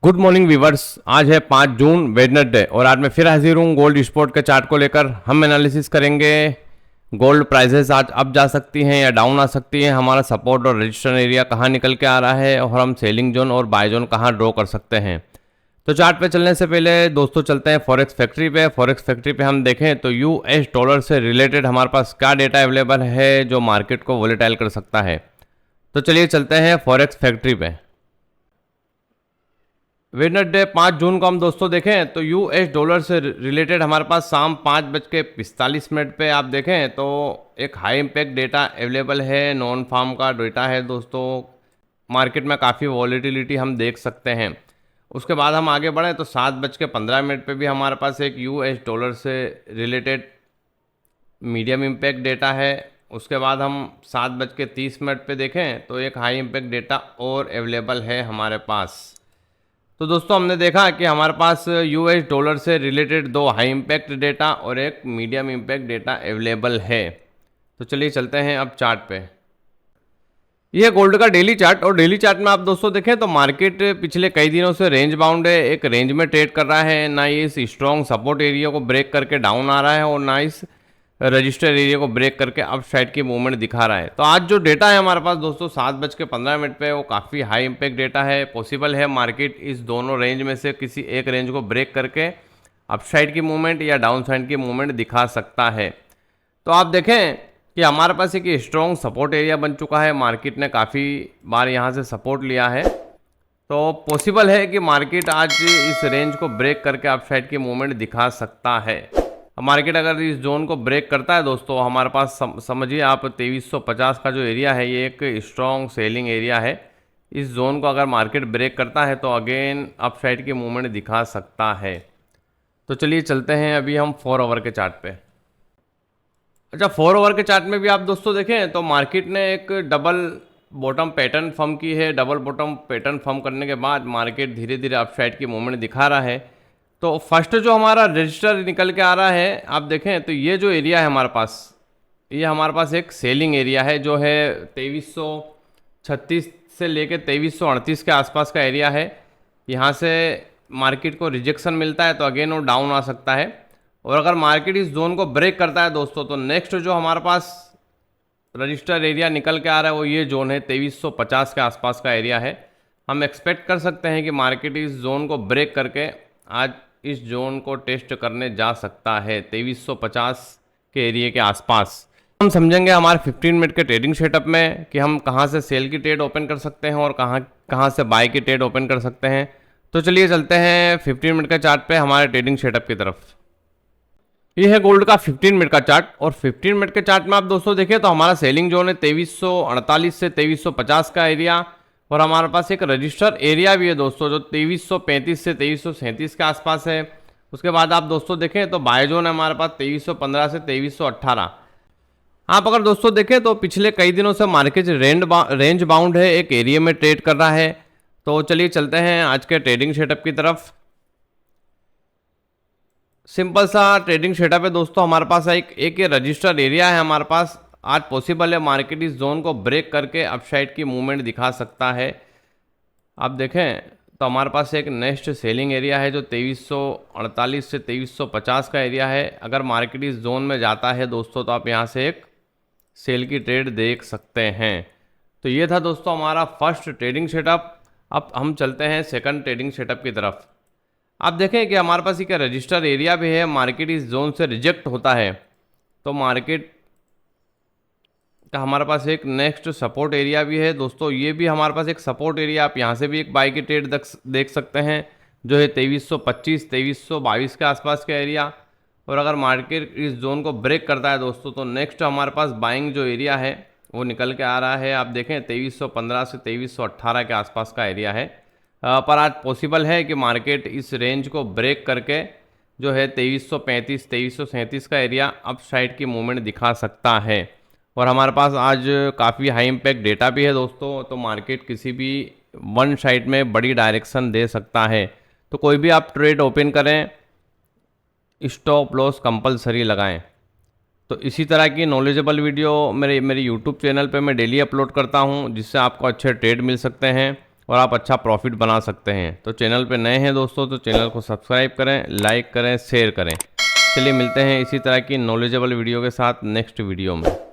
Good morning viewers. आज है 5 जून Wednesday और आज मैं फिर हाजिर हूँ गोल्ड स्पॉट के चार्ट को लेकर। हम एनालिसिस करेंगे गोल्ड प्राइसेस आज अप जा सकती हैं या डाउन आ सकती हैं, हमारा सपोर्ट और रेजिस्टेंस एरिया कहाँ निकल के आ रहा है और हम सेलिंग जोन और बाय जोन कहाँ ड्रॉ कर सकते हैं। तो चार्ट पे चलने से पहले दोस्तों चलते हैं फॉरेक्स फैक्ट्री पे। फॉरेक्स फैक्ट्री पे हम देखें तो यूएस डॉलर से रिलेटेड हमारे पास क्या डेटा अवेलेबल है जो मार्केट को वोलेटाइल कर सकता है। तो चलिए चलते हैं फॉरेक्स फैक्ट्री पे। वेडनेसडे 5 जून को हम दोस्तों देखें तो यूएस डॉलर से रिलेटेड हमारे पास शाम 5:45 पे आप देखें तो एक हाई इम्पैक्ट डेटा अवेलेबल है, नॉन फार्म का डेटा है दोस्तों। मार्केट में काफ़ी वॉलीटिलिटी हम देख सकते हैं। उसके बाद हम आगे बढ़ें तो 7:15 पे भी हमारे पास एक यूएस डॉलर से रिलेटेड मीडियम इम्पैक्ट डेटा है। उसके बाद हम 7:30 पे देखें तो एक हाई इम्पैक्ट डेटा और अवेलेबल है हमारे पास। तो दोस्तों हमने देखा कि हमारे पास यूएस डॉलर से रिलेटेड 2 हाई इम्पैक्ट डेटा और एक मीडियम इम्पैक्ट डेटा अवेलेबल है। तो चलिए चलते हैं अब चार्ट पे। यह गोल्ड का डेली चार्ट और डेली चार्ट में आप दोस्तों देखें तो मार्केट पिछले कई दिनों से रेंज बाउंड है, एक रेंज में ट्रेड कर रहा है। ना ये इस स्ट्रॉन्ग सपोर्ट एरिया को ब्रेक करके डाउन आ रहा है और ना इस रजिस्टर एरिया को ब्रेक करके अप साइड की मूवमेंट दिखा रहा है। तो आज जो डेटा है हमारे पास दोस्तों 7:15 पे वो काफ़ी हाई इम्पैक्ट डेटा है। पॉसिबल है मार्केट इस दोनों रेंज में से किसी एक रेंज को ब्रेक करके अप साइड की मूवमेंट या डाउन साइड की मूवमेंट दिखा सकता है। तो आप देखें कि हमारे पास एक स्ट्रॉन्ग सपोर्ट एरिया बन चुका है, मार्केट ने काफ़ी बार यहाँ से सपोर्ट लिया है। तो पॉसिबल है कि मार्केट आज इस रेंज को ब्रेक करके अप साइड की मूवमेंट दिखा सकता है। मार्केट अगर इस जोन को ब्रेक करता है दोस्तों, हमारे पास समझिए आप 2350 का जो एरिया है ये एक स्ट्रॉन्ग सेलिंग एरिया है। इस जोन को अगर मार्केट ब्रेक करता है तो अगेन अप साइड की मूवमेंट दिखा सकता है। तो चलिए चलते हैं अभी हम 4 आवर के चार्ट पे। अच्छा, 4 आवर के चार्ट में भी आप दोस्तों देखें तो मार्केट ने एक डबल बॉटम पैटर्न फॉर्म की है। डबल बॉटम पैटर्न फॉर्म करने के बाद मार्केट धीरे धीरे अप साइड की मूवमेंट दिखा रहा है। तो फर्स्ट जो हमारा रजिस्टर निकल के आ रहा है आप देखें तो ये जो एरिया है हमारे पास, ये हमारे पास एक सेलिंग एरिया है जो है 2336 से लेके 2338 के आसपास का एरिया है। यहाँ से मार्केट को रिजेक्शन मिलता है तो अगेन वो डाउन आ सकता है। और अगर मार्केट इस जोन को ब्रेक करता है दोस्तों तो नेक्स्ट जो हमारे पास रजिस्टर एरिया निकल के आ रहा है वो ये जोन है 2350 के आसपास का एरिया है। हम एक्सपेक्ट कर सकते हैं कि मार्केट इस जोन को ब्रेक करके आज इस जोन को टेस्ट करने जा सकता है 2350 के एरिया के आसपास। हम समझेंगे हमारे 15 मिनट के ट्रेडिंग सेटअप में कि हम कहां से सेल की ट्रेड ओपन कर सकते हैं और कहां से बाय की ट्रेड ओपन कर सकते हैं। तो चलिए चलते हैं 15 मिनट के चार्ट पे हमारे ट्रेडिंग सेटअप की तरफ। ये है गोल्ड का 15 मिनट का चार्ट और 15 मिनट के चार्ट में आप दोस्तों देखें तो हमारा सेलिंग जोन है 2348 से 2350 का एरिया और हमारे पास एक रजिस्टर एरिया भी है दोस्तों जो 2335 से 2337 के आसपास है। उसके बाद आप दोस्तों देखें तो बाय जोन है हमारे पास 2315 से 2318। आप अगर दोस्तों देखें तो पिछले कई दिनों से मार्केट रेंज बाउंड है, एक एरिया में ट्रेड कर रहा है। तो चलिए चलते हैं आज के ट्रेडिंग सेटअप की तरफ। सिंपल सा ट्रेडिंग सेटअप है दोस्तों। हमारे पास एक ये रजिस्टर एरिया है हमारे पास। आज पॉसिबल है मार्केट इस जोन को ब्रेक करके अपसाइड की मूवमेंट दिखा सकता है। आप देखें तो हमारे पास एक नेक्स्ट सेलिंग एरिया है जो 2348 से 2350 का एरिया है। अगर मार्केट इस जोन में जाता है दोस्तों तो आप यहाँ से एक सेल की ट्रेड देख सकते हैं। तो ये था दोस्तों हमारा फर्स्ट ट्रेडिंग सेटअप। अब हम चलते हैं सेकंड ट्रेडिंग सेटअप की तरफ। आप देखें कि हमारे पास एक रजिस्टर एरिया भी है। मार्केट इस जोन से रिजेक्ट होता है तो मार्केट का हमारे पास एक नेक्स्ट सपोर्ट एरिया भी है दोस्तों। ये भी हमारे पास एक सपोर्ट एरिया, आप यहाँ से भी एक बाई की ट्रेड देख सकते हैं जो है 2325 2322 के आसपास का एरिया। और अगर मार्केट इस जोन को ब्रेक करता है दोस्तों तो नेक्स्ट हमारे पास बाइंग जो एरिया है वो निकल के आ रहा है। आप देखें 2315 से 2318 के आसपास का एरिया है। पर आज पॉसिबल है कि मार्केट इस रेंज को ब्रेक करके जो है 2335 2337 का एरिया अप साइड की मूवमेंट दिखा सकता है। और हमारे पास आज काफ़ी हाई इम्पैक्ट डेटा भी है दोस्तों। तो मार्केट किसी भी वन साइड में बड़ी डायरेक्शन दे सकता है। तो कोई भी आप ट्रेड ओपन करें, स्टॉप लॉस कंपलसरी लगाएं। तो इसी तरह की नॉलेजेबल वीडियो मेरे यूट्यूब चैनल पे मैं डेली अपलोड करता हूं जिससे आपको अच्छे ट्रेड मिल सकते हैं। और आप अच्छा प्रॉफिट बना सकते हैं। तो चैनल पे नए हैं दोस्तों तो चैनल को सब्सक्राइब करें, लाइक करें, शेयर करें। चलिए मिलते हैं इसी तरह की नॉलेजेबल वीडियो के साथ नेक्स्ट वीडियो में।